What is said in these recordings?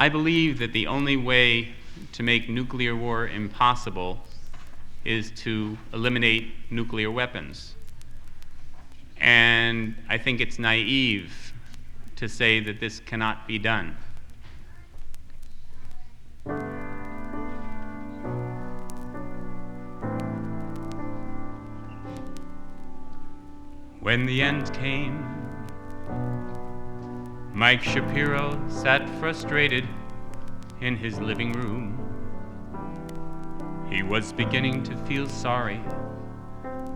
I believe that the only way to make nuclear war impossible is to eliminate nuclear weapons. And I think it's naive to say that this cannot be done. When the end came, Mike Shapiro sat frustrated in his living room. He was beginning to feel sorry.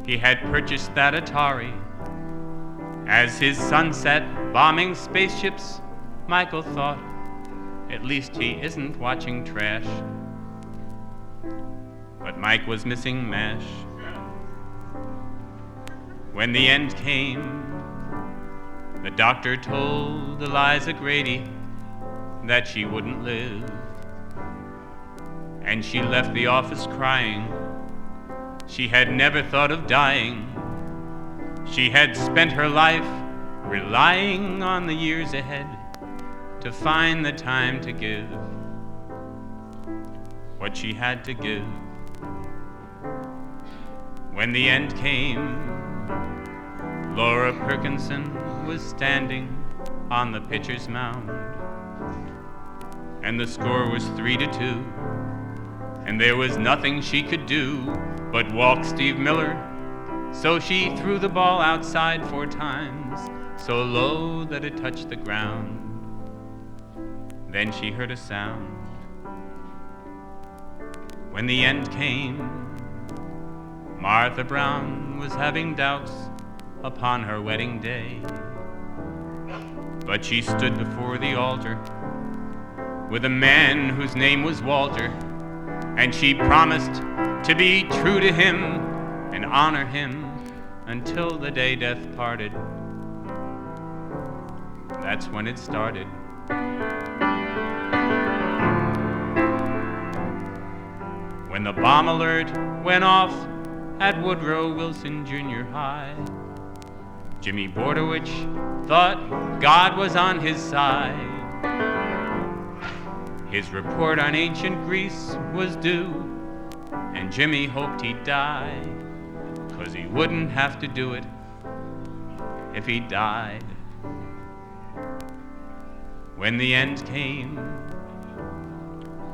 He had purchased that Atari. As his son sat bombing spaceships, Michael thought, at least he isn't watching trash. But Mike was missing MASH. When the end came, the doctor told Eliza Grady that she wouldn't live. And she left the office crying. She had never thought of dying. She had spent her life relying on the years ahead to find the time to give what she had to give. When the end came, Laura Perkinson was standing on the pitcher's mound, and the score was 3-2, and there was nothing she could do but walk Steve Miller. So she threw the ball outside 4 times, so low that it touched the ground. Then she heard a sound. When the end came, Martha Brown was having doubts upon her wedding day. But she stood before the altar with a man whose name was Walter, and she promised to be true to him and honor him until the day death parted. That's when it started. When the bomb alert went off at Woodrow Wilson Junior High, Jimmy Bordowich thought God was on his side. His report on ancient Greece was due, and Jimmy hoped he'd die, 'cause he wouldn't have to do it if he died. When the end came,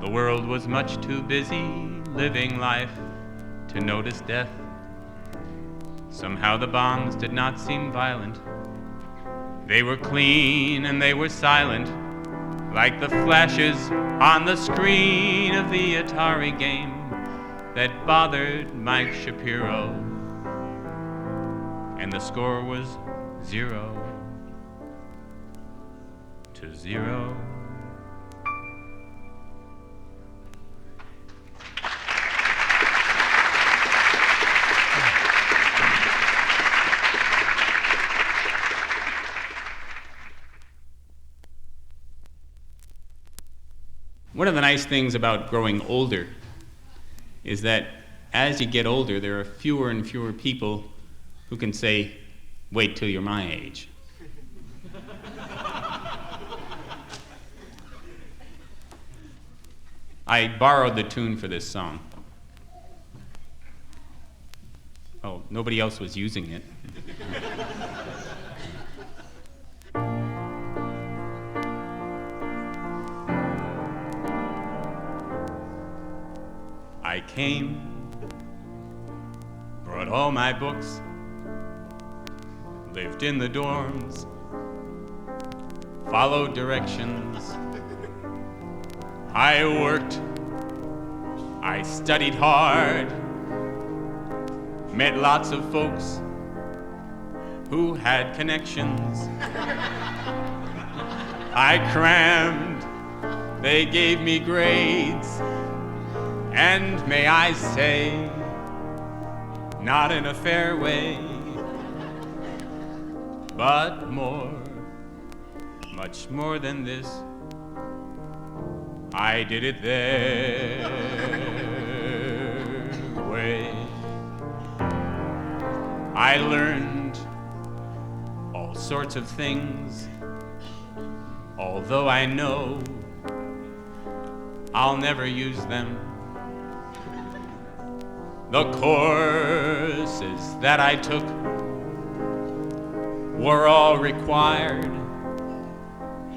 the world was much too busy living life to notice death. Somehow the bombs did not seem violent. They were clean and they were silent, like the flashes on the screen of the Atari game that bothered Mike Shapiro. And the score was 0-0. One of the nice things about growing older is that as you get older, there are fewer and fewer people who can say, "Wait till you're my age." I borrowed the tune for this song. Oh, nobody else was using it. I came, brought all my books, lived in the dorms, followed directions. I worked, I studied hard, met lots of folks who had connections. I crammed, they gave me grades, and may I say, not in a fair way, but more, much more than this, I did it their way. I learned all sorts of things, although I know I'll never use them. The courses that I took were all required.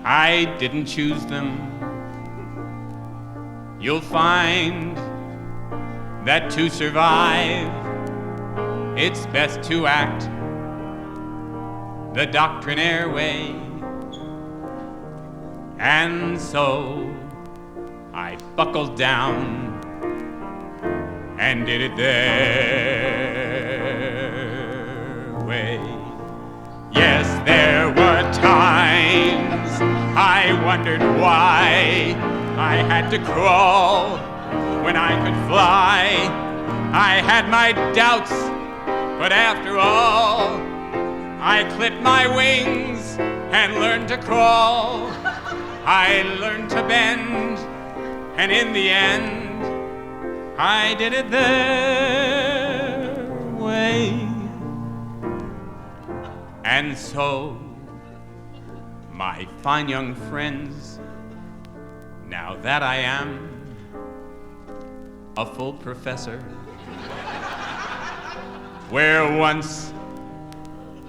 I didn't choose them. You'll find that to survive, it's best to act the doctrinaire way. And so I buckled down and did it their way. Yes, there were times I wondered why I had to crawl when I could fly. I had my doubts, but after all, I clipped my wings and learned to crawl. I learned to bend, and in the end, I did it their way. And so, my fine young friends, now that I am a full professor, where once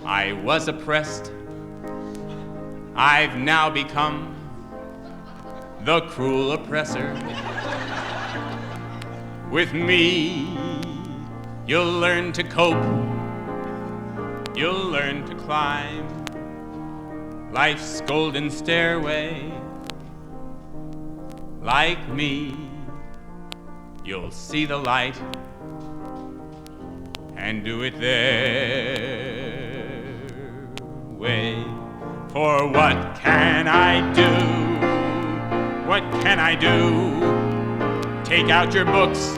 I was oppressed, I've now become the cruel oppressor. With me, you'll learn to cope, you'll learn to climb life's golden stairway. Like me, you'll see the light and do it their way. For what can I do? What can I do? Take out your books,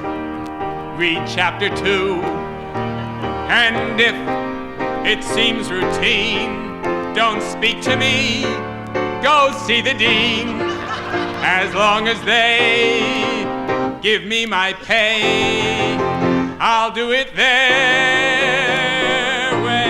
read chapter 2, and if it seems routine, don't speak to me, go see the dean. As long as they give me my pay, I'll do it their way.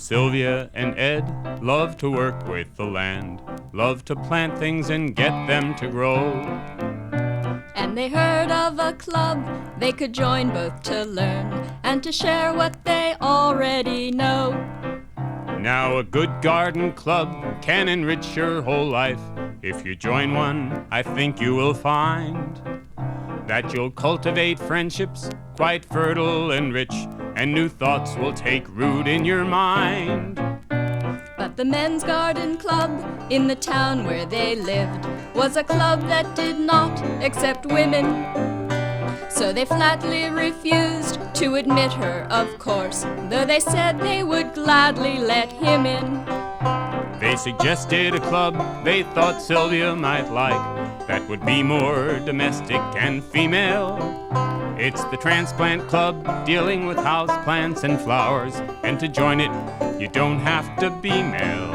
Sylvia and Ed love to work with the land, love to plant things and get them to grow. And they heard of a club they could join both to learn and to share what they already know. Now a good garden club can enrich your whole life. If you join one, I think you will find that you'll cultivate friendships quite fertile and rich, and new thoughts will take root in your mind. But the men's garden club in the town where they lived was a club that did not accept women. So they flatly refused to admit her, of course, though they said they would gladly let him in. They suggested a club they thought Sylvia might like, that would be more domestic and female. It's the Transplant Club, dealing with house plants and flowers, and to join it, you don't have to be male.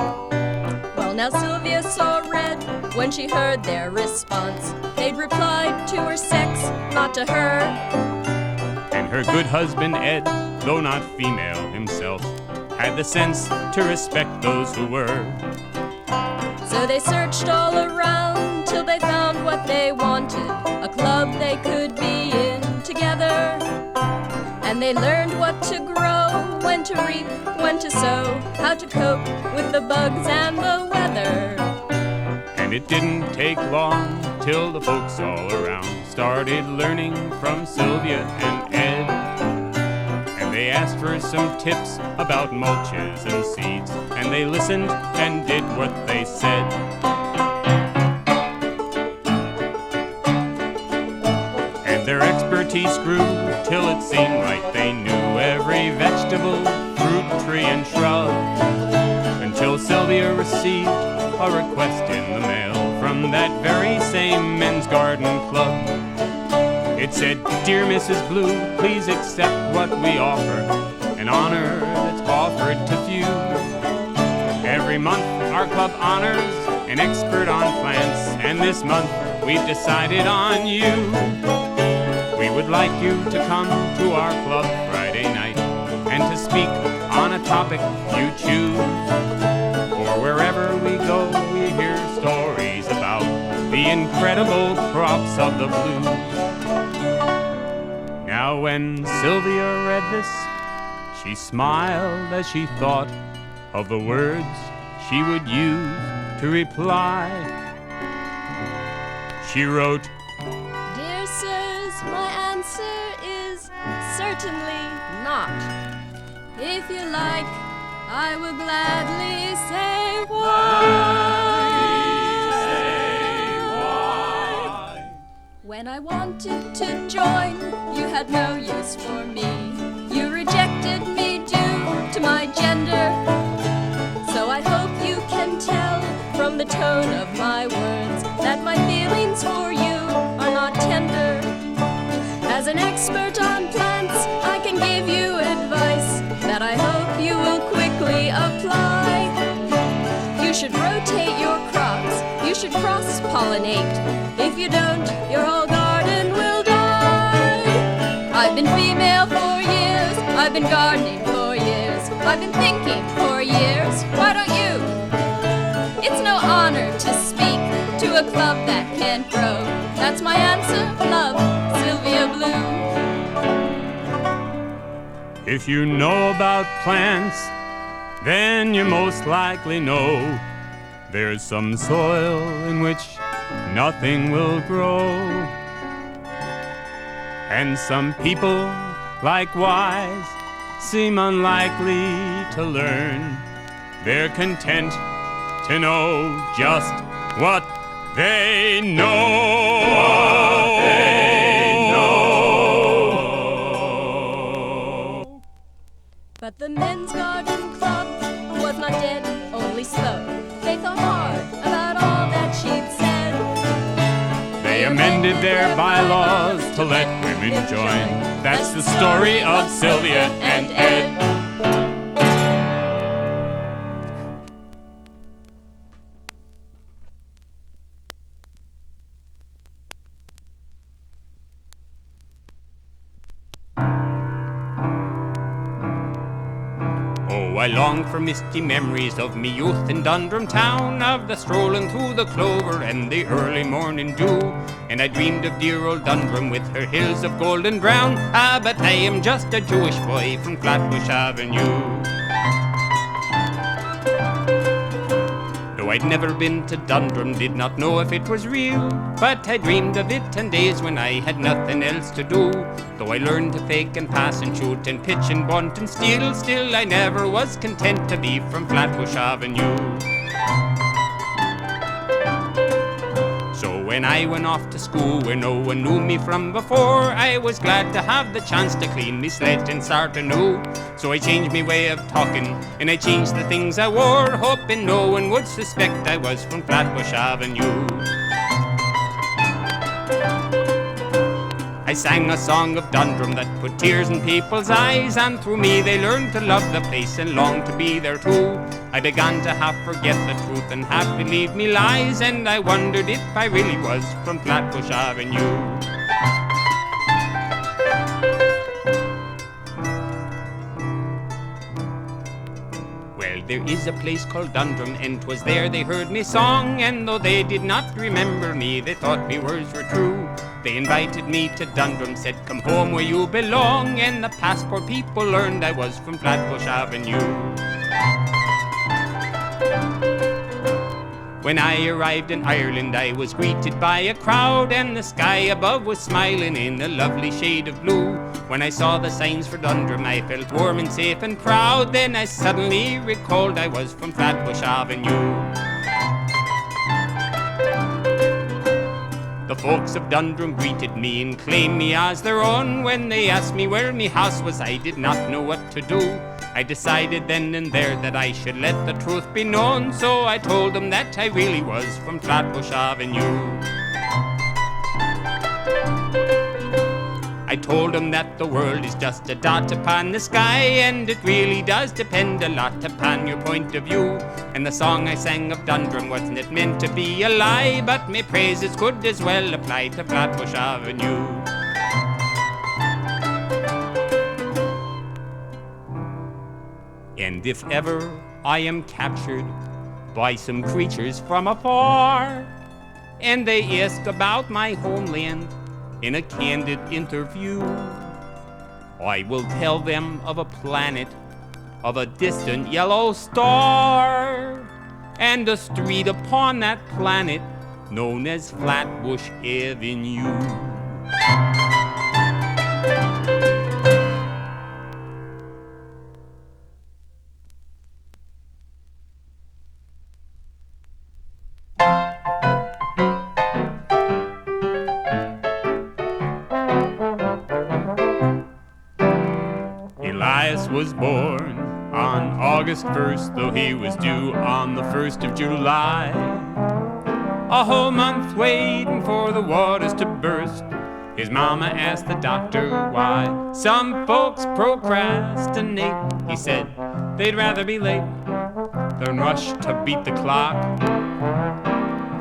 Well, now Sylvia saw red when she heard their response. They'd replied to her sex, not to her. And her good husband Ed, though not female himself, had the sense to respect those who were. So they searched all around till they found what they wanted, a club they could be in together. And they learned what to grow, when to reap, when to sow, how to cope with the bugs and the weather. And it didn't take long till the folks all around started learning from Sylvia and Ed. And they asked for some tips about mulches and seeds, and they listened and did what they said. And their expertise grew till it seemed like they knew every vegetable, fruit, tree, and shrub, until Sylvia received a request in the mail from that very same men's garden club. It said, "Dear Mrs. Blue, please accept what we offer, an honor that's offered to few. Every month our club honors an expert on plants, and this month we've decided on you. We would like you to come to our club Friday night and to speak on a topic you choose. For wherever we go, we hear stories about the incredible crops of the blues. Now when Sylvia read this, she smiled as she thought of the words she would use to reply. She wrote, Dear sirs, my answer is certainly not. If you like, I will gladly say why. When I wanted to join, you had no use for me. You rejected me due to my gender. So I hope you can tell from the tone of my words that my feelings for you are not tender. As an expert on plants, I can give you advice that I hope you will quickly apply. You should rotate your crops, you should cross-pollinate. If you don't, your whole garden will die. I've been female for years, I've been gardening for years, I've been thinking for years, why don't you? It's no honor to speak to a club that can't grow. That's my answer, love, Sylvia Blue. if you know about plants, then you most likely know there's some soil in which nothing will grow. And some people, likewise, seem unlikely to learn. They're content to know just what they know. What they know. But the Men's Garden Club was not dead, only slow. They thought hard about all that she'd said. They amended their bylaws to let women join. That's the story of Sylvia and Ed. Oh, I long for misty memories of me youth in Dundrum town, of the strolling through the clover and the early morning dew. And I dreamed of dear old Dundrum with her hills of golden brown. Ah, but I am just a Jewish boy from Flatbush Avenue. Though I'd never been to Dundrum, did not know if it was real, but I dreamed of it on days when I had nothing else to do. Though I learned to fake and pass and shoot and pitch and bunt and steal, still I never was content to be from Flatbush Avenue. So when I went off to school where no one knew me from before, I was glad to have the chance to clean me slate and start anew. So I changed me way of talking and I changed the things I wore, hoping no one would suspect I was from Flatbush Avenue. I sang a song of Dundrum that put tears in people's eyes, and through me they learned to love the place and long to be there too. I began to half forget the truth and half believe me lies, and I wondered if I really was from Flatbush Avenue. Well, there is a place called Dundrum, and 'twas there they heard me song, and though they did not remember me, they thought me words were true. They invited me to Dundrum, said come home where you belong, and the passport people learned I was from Flatbush Avenue. When I arrived in Ireland, I was greeted by a crowd, and the sky above was smiling in a lovely shade of blue. When I saw the signs for Dundrum, I felt warm and safe and proud. Then I suddenly recalled I was from Flatbush Avenue. The folks of Dundrum greeted me and claimed me as their own. When they asked me where me house was, I did not know what to do. I decided then and there that I should let the truth be known, so I told them that I really was from Flatbush Avenue. I told him that the world is just a dot upon the sky, and it really does depend a lot upon your point of view. And the song I sang of Dundrum wasn't it meant to be a lie, but me praises could as well apply to Flatbush Avenue. And if ever I am captured by some creatures from afar, and they ask about my homeland in a candid interview, I will tell them of a planet, of a distant yellow star, and a street upon that planet known as Flatbush Avenue. Elias was born on August 1st, though he was due on the 1st of July. A whole month waiting for the waters to burst. His mama asked the doctor why. Some folks procrastinate, he said. They'd rather be late than rush to beat the clock.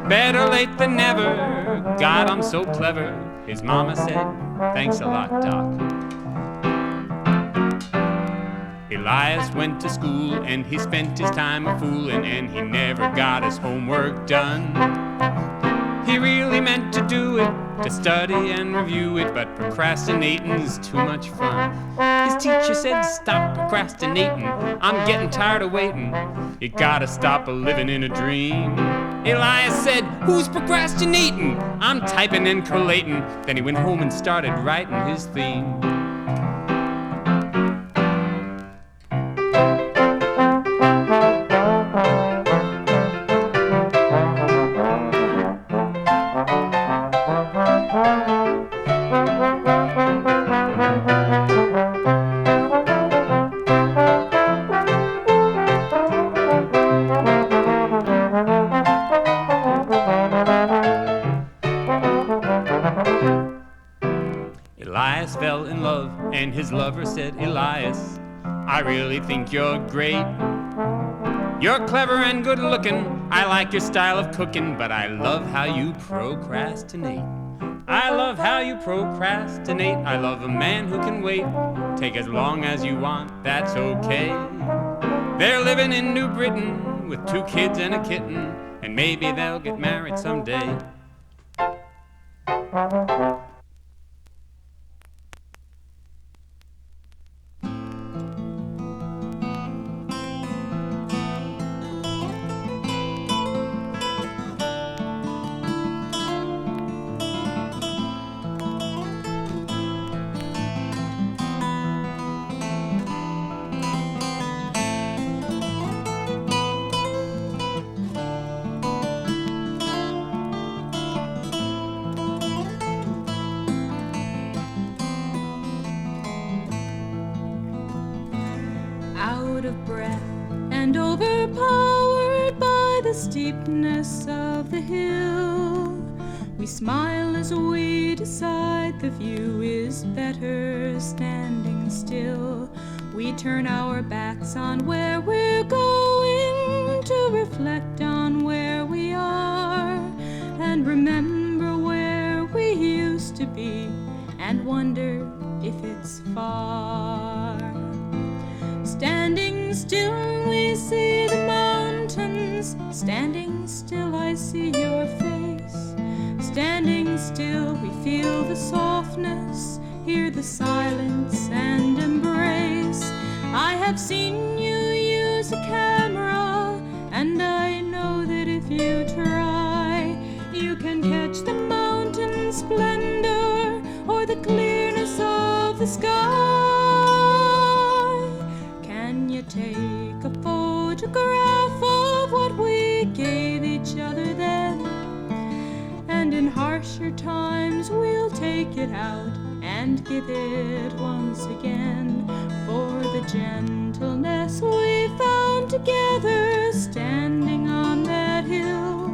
Better late than never, God, I'm so clever. His mama said, thanks a lot, Doc. Elias went to school and he spent his time a-fooling, and he never got his homework done. He really meant to do it, to study and review it, but procrastinating's too much fun. His teacher said, stop procrastinating, I'm getting tired of waiting. You gotta stop living in a dream. Elias said, who's procrastinating? I'm typing and collating. Then he went home and started writing his theme. Elias fell in love, and his lover said, Elias, I really think you're great. You're clever and good looking, I like your style of cooking, but I love how you procrastinate. I love how you procrastinate. I love a man who can wait. Take as long as you want, that's okay. They're living in New Britain with 2 kids and a kitten, and maybe they'll get married someday. Out of breath and overpowered by the steepness of the hill, we smile as we decide the view is better standing still. We turn our backs on where we're going to reflect on where we are, and remember where we used to be and wonder if it's far. Standing still we see the mountains, standing still I see your face. Standing still we feel the softness, hear the silence and embrace. I have seen you use a camera, and I know that if you try, you can catch the mountain splendor or the clearness of the sky. Take a photograph of what we gave each other then, and in harsher times we'll take it out and give it once again. For the gentleness we found together standing on that hill,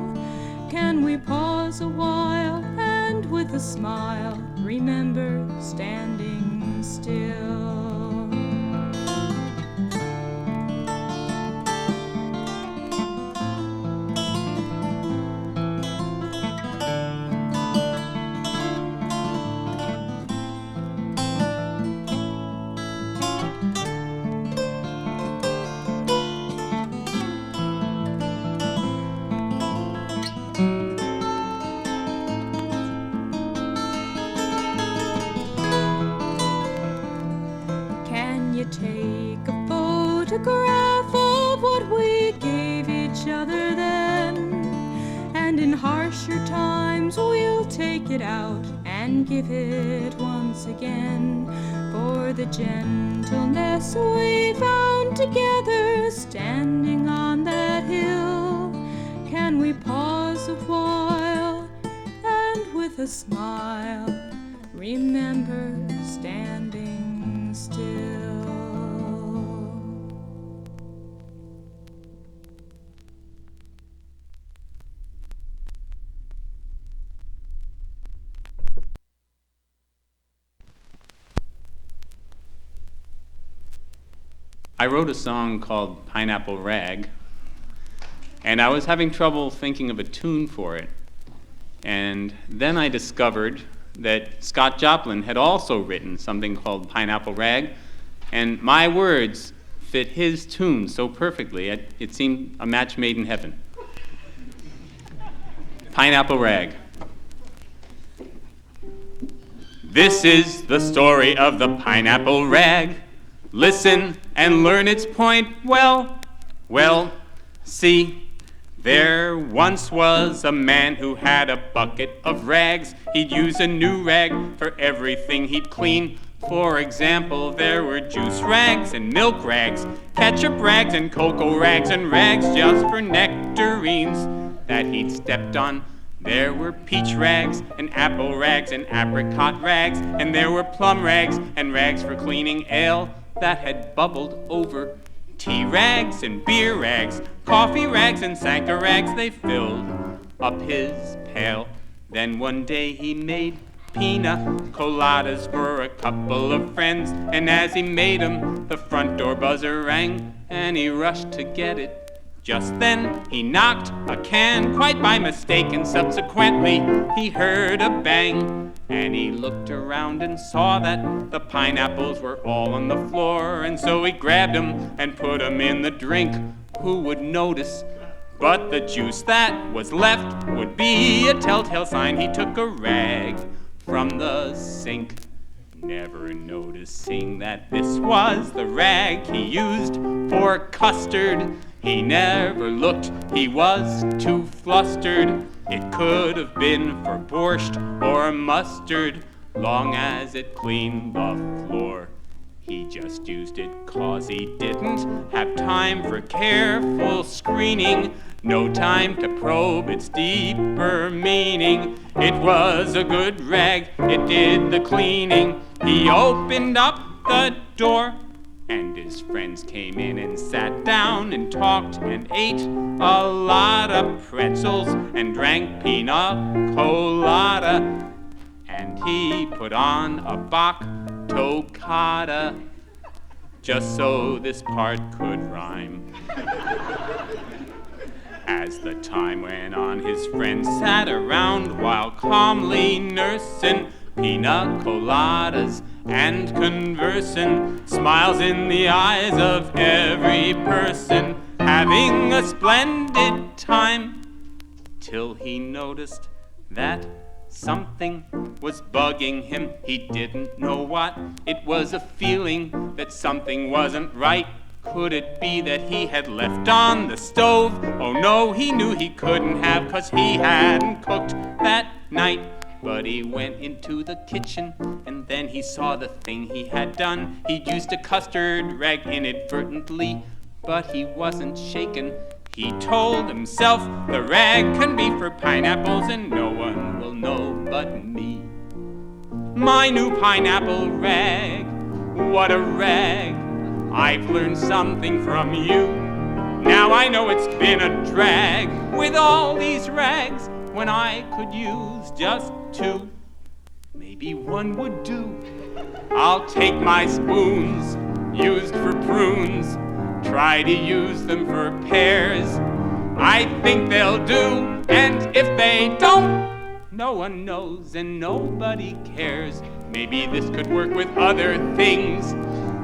can we pause a while and with a smile remember standing take a photograph of what we gave each other then, and in harsher times we'll take it out and give it once again. For the gentleness we found together standing on that hill, can we pause a while and with a smile remember standing still? I wrote a song called Pineapple Rag, and I was having trouble thinking of a tune for it. And then I discovered that Scott Joplin had also written something called Pineapple Rag, and my words fit his tune so perfectly, it seemed a match made in heaven. Pineapple Rag. This is the story of the pineapple rag. Listen and learn its point well. See, there once was a man who had a bucket of rags. He'd use a new rag for everything he'd clean. For example, there were juice rags and milk rags, ketchup rags and cocoa rags, and rags just for nectarines that he'd stepped on. There were peach rags and apple rags and apricot rags, and there were plum rags and rags for cleaning ale that had bubbled over. Tea rags and beer rags, coffee rags and Sanka rags, they filled up his pail. Then one day he made pina coladas for a couple of friends, and as he made 'em, the front door buzzer rang, and he rushed to get it. Just then he knocked a can quite by mistake, and subsequently he heard a bang. And he looked around and saw that the pineapples were all on the floor, and so he grabbed 'em and put 'em in the drink. Who would notice? But the juice that was left would be a telltale sign. He took a rag from the sink, never noticing that this was the rag he used for custard. He never looked, he was too flustered. It could have been for borscht or mustard, long as it cleaned the floor. He just used it 'cause he didn't have time for careful screening, no time to probe its deeper meaning. It was a good rag, it did the cleaning. He opened up the door, and his friends came in and sat down and talked and ate a lot of pretzels and drank pina colada. And he put on a Bach toccata just so this part could rhyme. As the time went on, his friends sat around while calmly nursing pina coladas and conversing, smiles in the eyes of every person, having a splendid time, till he noticed that something was bugging him. He didn't know what. It was a feeling that something wasn't right. Could it be that he had left on the stove? Oh no, he knew he couldn't have, 'cause he hadn't cooked that night. But he went into the kitchen, and then he saw the thing he had done. He'd used a custard rag inadvertently, but he wasn't shaken. He told himself the rag can be for pineapples, and no one will know but me. My new pineapple rag, what a rag. I've learned something from you. Now I know it's been a drag with all these rags, when I could use just two. Maybe one would do. I'll take my spoons, used for prunes, try to use them for pears. I think they'll do, and if they don't, no one knows and nobody cares. Maybe this could work with other things,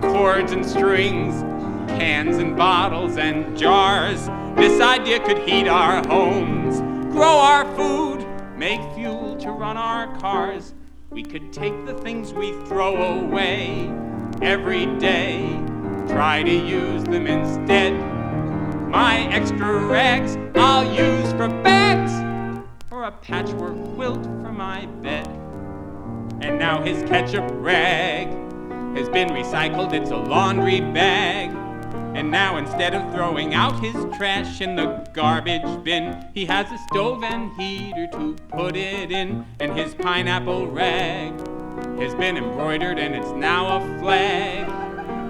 cords and strings, cans and bottles and jars. This idea could heat our homes, grow our food, make fuel to run our cars. We could take the things we throw away every day try to use them instead. My extra rags I'll use for bags, or a patchwork quilt for my bed. And now his ketchup rag has been recycled, it's a laundry bag. And now instead of throwing out his trash in the garbage bin, he has a stove and heater to put it in. And his pineapple rag has been embroidered and it's now a flag,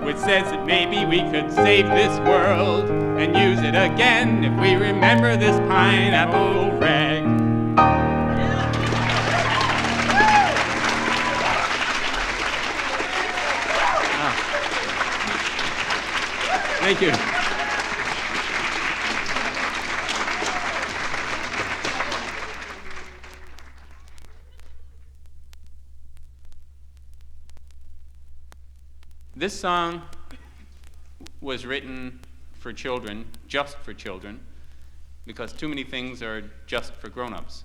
which says that maybe we could save this world and use it again if we remember this pineapple rag. Thank you. This song was written for children, just for children, because too many things are just for grown-ups.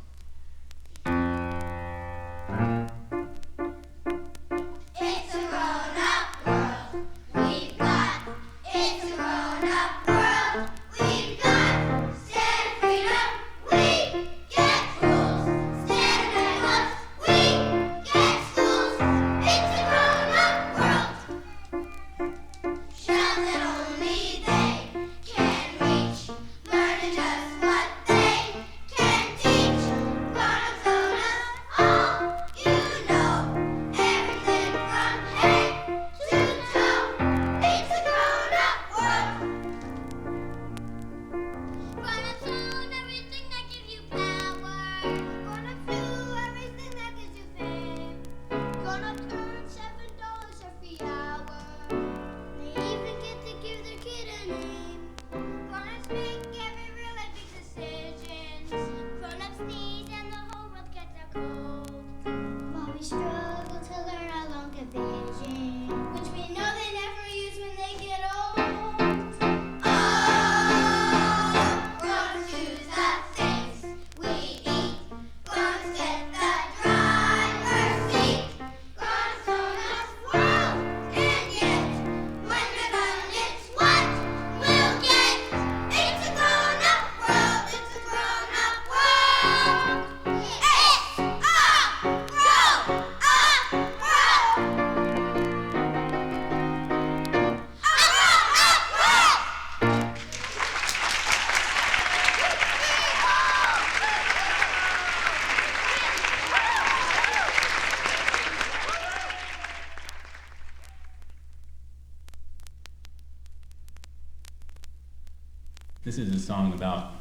This is a song about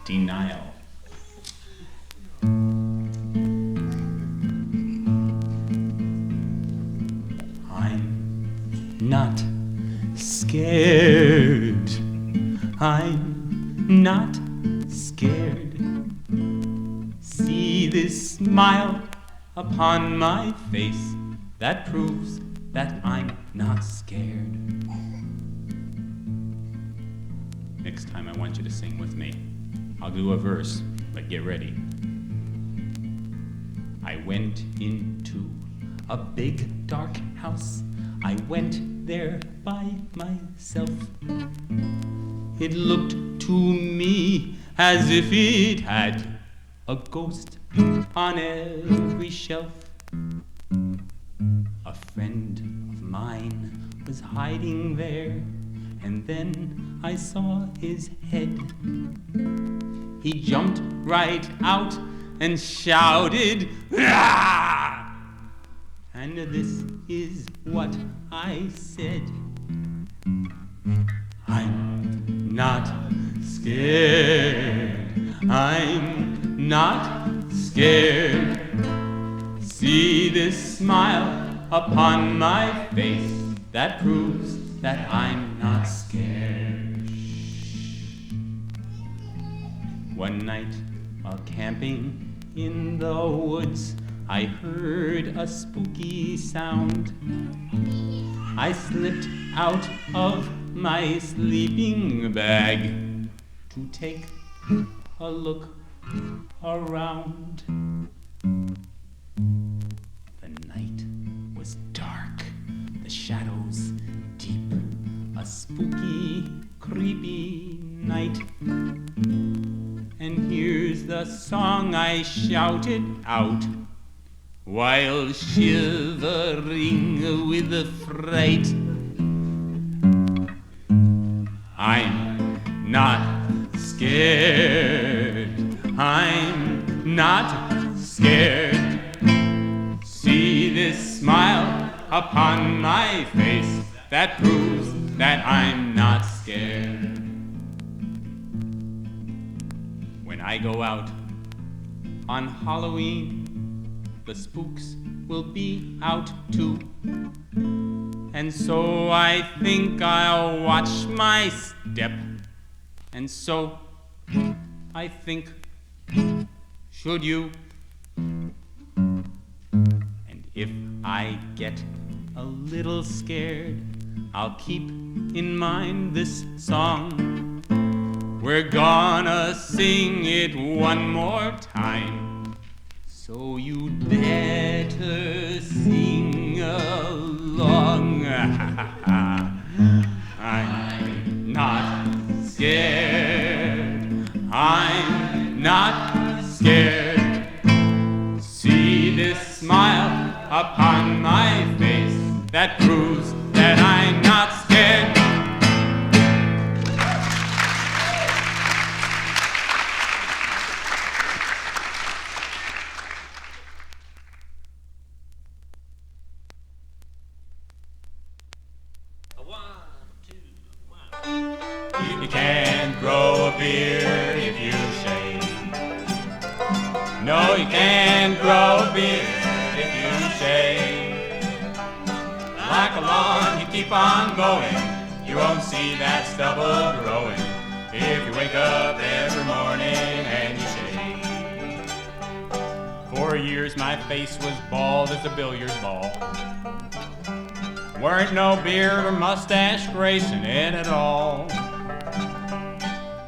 denial. I'm not scared. I'm not scared. See this smile upon my face that proves that I'm not scared. Next time I want you to sing with me. I'll do a verse, but get ready. I went into a big dark house. I went there by myself. It looked to me as if it had a ghost on every shelf. A friend of mine was hiding there, and then I saw his head. He jumped right out and shouted, "Ah!" And this is what I said. I'm not scared. I'm not scared. See this smile upon my face that proves that I'm not scared. One night, while camping in the woods, I heard a spooky sound. I slipped out of my sleeping bag to take a look around. The night was dark, the shadows deep. a spooky, creepy night. And here's the song I shouted out while shivering with the fright. I'm not scared. I'm not scared. See this smile upon my face that proves that I'm not scared. When I go out on Halloween, the spooks will be out too. And so I think I'll watch my step. And so I think, should you? And if I get a little scared, I'll keep in mind this song. We're gonna sing it one more time, so you'd better sing along. I'm not scared. I'm not scared. See this smile upon my face that proves that I'm not scared. You can't grow a beard if you shave. No, you can't grow a beard if you shave. Like a lawn, you keep on going. You won't see that stubble growing if you wake up every morning and you shave. For years my face was bald as a billiard ball. Weren't no beard or mustache gracing it at all.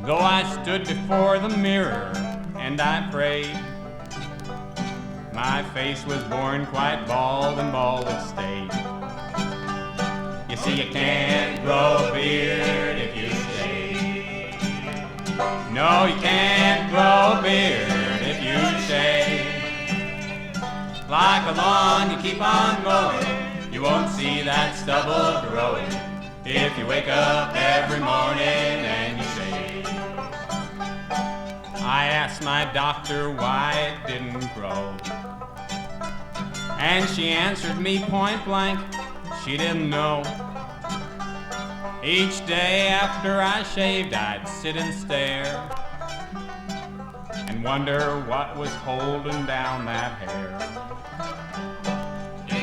Though I stood before the mirror and I prayed, my face was born quite bald and bald it stayed. You see, you can't grow a beard if you shave. No, you can't grow a beard if you shave. Like a lawn, you keep on going. You won't see that stubble growing if you wake up every morning and you shave. I asked my doctor why it didn't grow, and she answered me point blank, she didn't know. Each day after I shaved, I'd sit and stare and wonder what was holding down that hair.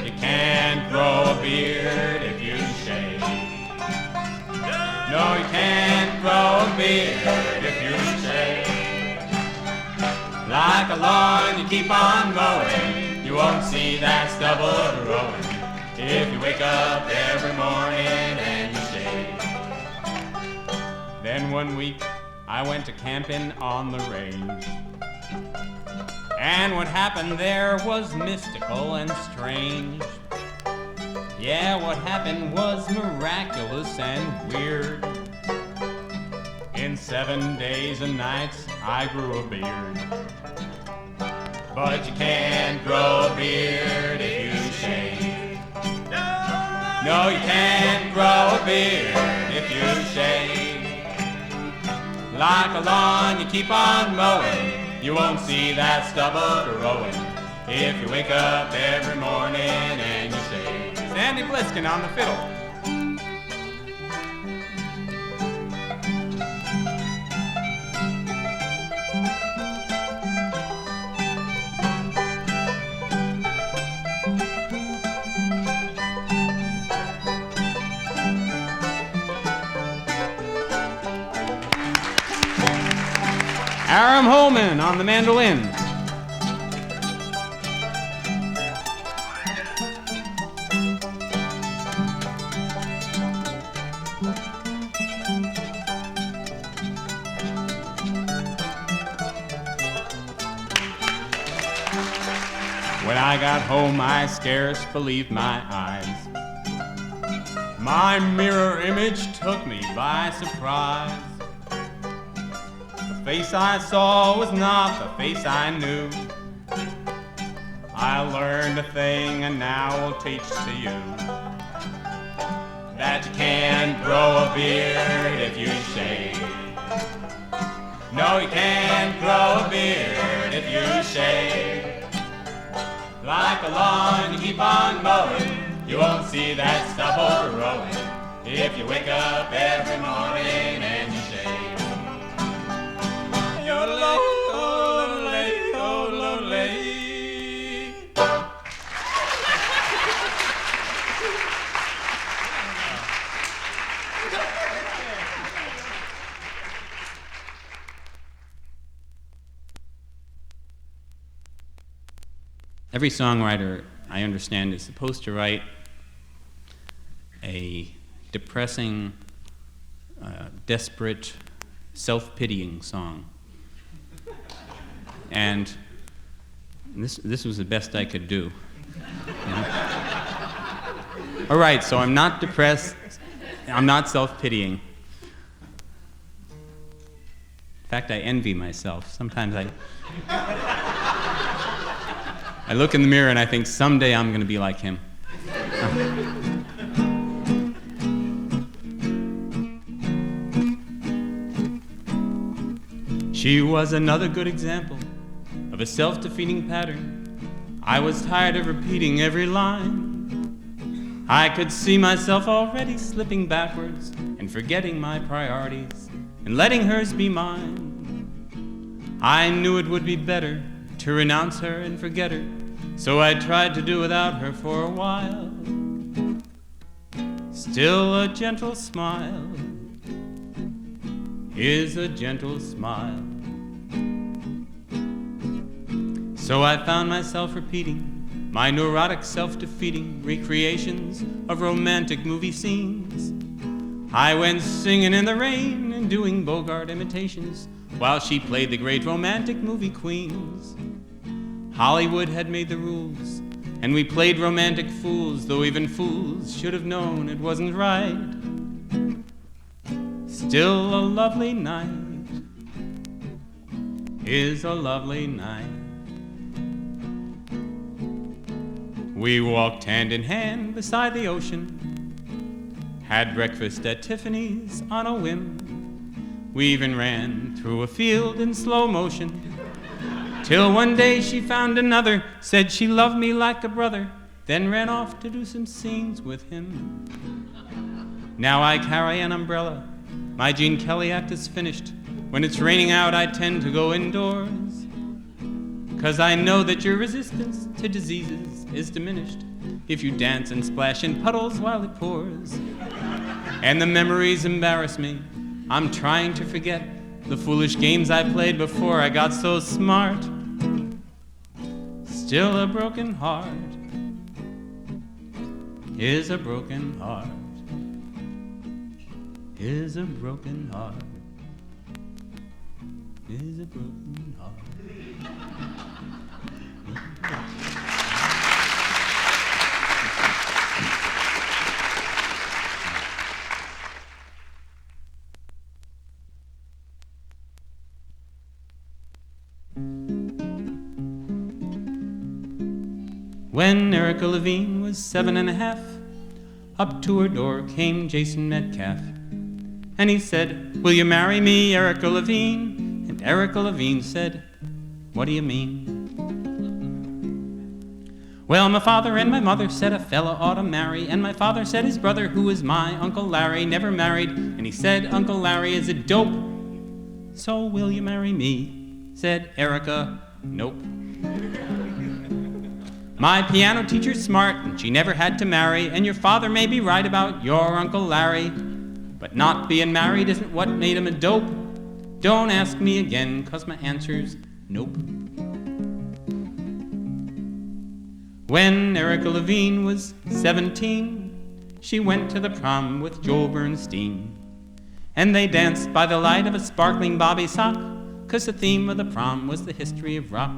You can't grow a beard if you shave. No, you can't grow a beard if you shave. Like a lawn, you keep on going. You won't see that stubble growing if you wake up every morning and you shave. Then one week I went to camping on the range, and what happened there was mystical and strange. Yeah, what happened was miraculous and weird. In 7 days and nights I grew a beard. But you can't grow a beard if you shave. No, you can't grow a beard if you shave. Like a lawn, you keep on mowing. You won't see that stubble growing if you wake up every morning and you shave. Sandy Bliskin on the fiddle. Aram Holman on the mandolin. When I got home, I scarce believed my eyes. My mirror image took me by surprise. The face I saw was not the face I knew. I learned a thing and now will teach to you that you can't grow a beard if you shave. No, you can't grow a beard if you shave. Like a lawn you keep on mowing, you won't see that stuff overgrowing if you wake up every morning and you shave. Yodelay, yodelay. Every songwriter, I understand, is supposed to write a depressing, desperate, self-pitying song. And this was the best I could do. You know? All right, so I'm not depressed, I'm not self-pitying. In fact, I envy myself. Sometimes I look in the mirror and I think someday I'm going to be like him. She was another good example of a self-defeating pattern. I was tired of repeating every line. I could see myself already slipping backwards and forgetting my priorities and letting hers be mine. I knew it would be better to renounce her and forget her, so I tried to do without her for a while. Still a gentle smile is a gentle smile. So I found myself repeating my neurotic self-defeating recreations of romantic movie scenes. I went singing in the rain and doing Bogart imitations while she played the great romantic movie queens. Hollywood had made the rules, and we played romantic fools, though even fools should have known it wasn't right. Still a lovely night is a lovely night. We walked hand in hand beside the ocean, had breakfast at Tiffany's on a whim. We even ran through a field in slow motion, till one day she found another, said she loved me like a brother, then ran off to do some scenes with him. Now I carry an umbrella, my Gene Kelly act is finished. When it's raining out, I tend to go indoors, 'cause I know that your resistance to diseases is diminished if you dance and splash in puddles while it pours. And the memories embarrass me. I'm trying to forget the foolish games I played before I got so smart. Still a broken heart is a broken heart, is a broken heart, is a broken heart. When Erica Levine was 7.5, up to her door came Jason Metcalf. And he said, "Will you marry me, Erica Levine?" And Erica Levine said, "What do you mean?" "Well, my father and my mother said a fella ought to marry, and my father said his brother, who is my Uncle Larry, never married, and he said Uncle Larry is a dope. So will you marry me?" Said Erica, "Nope." "My piano teacher's smart, and she never had to marry, and your father may be right about your Uncle Larry, but not being married isn't what made him a dope. Don't ask me again, 'cause my answer's nope." When Erica Levine was 17, she went to the prom with Joel Bernstein, and they danced by the light of a sparkling bobby sock, 'cause the theme of the prom was the history of rock.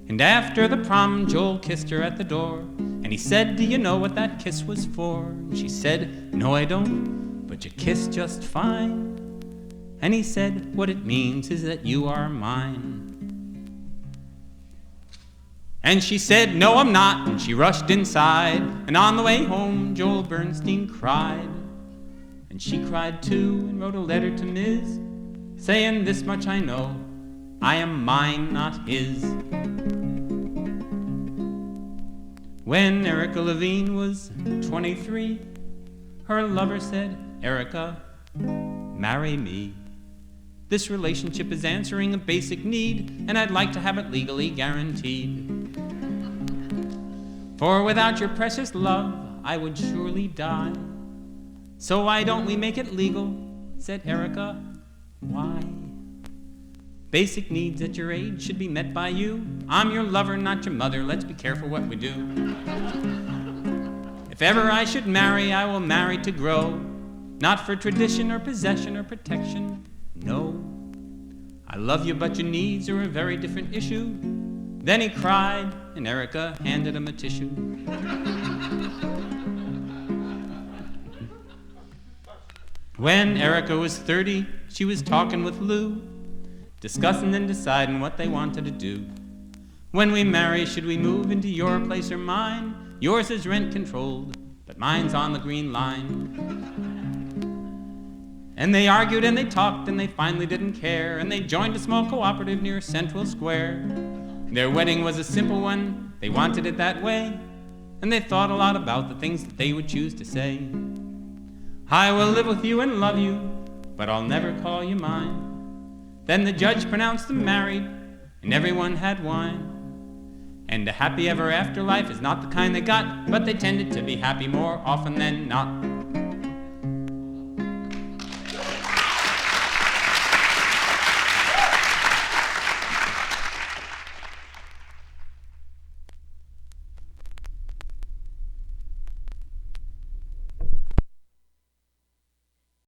And after the prom, Joel kissed her at the door, And he said, do you know what that kiss was for? And she said, no, I don't, but you kissed just fine. And he said, what it means is that you are mine. And she said, no, I'm not, and she rushed inside. And on the way home, Joel Bernstein cried. And she cried too, and wrote a letter to Ms., saying, this much I know, I am mine, not his. When Erica Levine was 23, her lover said, Erica, marry me. This relationship is answering a basic need, and I'd like to have it legally guaranteed. For without your precious love, I would surely die. So why don't we make it legal? Said Erica. Why? Basic needs at your age should be met by you. I'm your lover, not your mother. Let's be careful what we do. If ever I should marry, I will marry to grow, not for tradition or possession or protection. No. I love you, but your needs are a very different issue. Then he cried, and Erica handed him a tissue. When Erica was 30, she was talking with Lou, discussing and deciding what they wanted to do. When we marry, should we move into your place or mine? Yours is rent controlled, but mine's on the green line. And they argued and they talked and they finally didn't care, and they joined a small cooperative near Central Square. Their wedding was a simple one, they wanted it that way, and they thought a lot about the things that they would choose to say. I will live with you and love you, but I'll never call you mine. Then the judge pronounced them married, and everyone had wine. And a happy ever after life is not the kind they got, but they tended to be happy more often than not.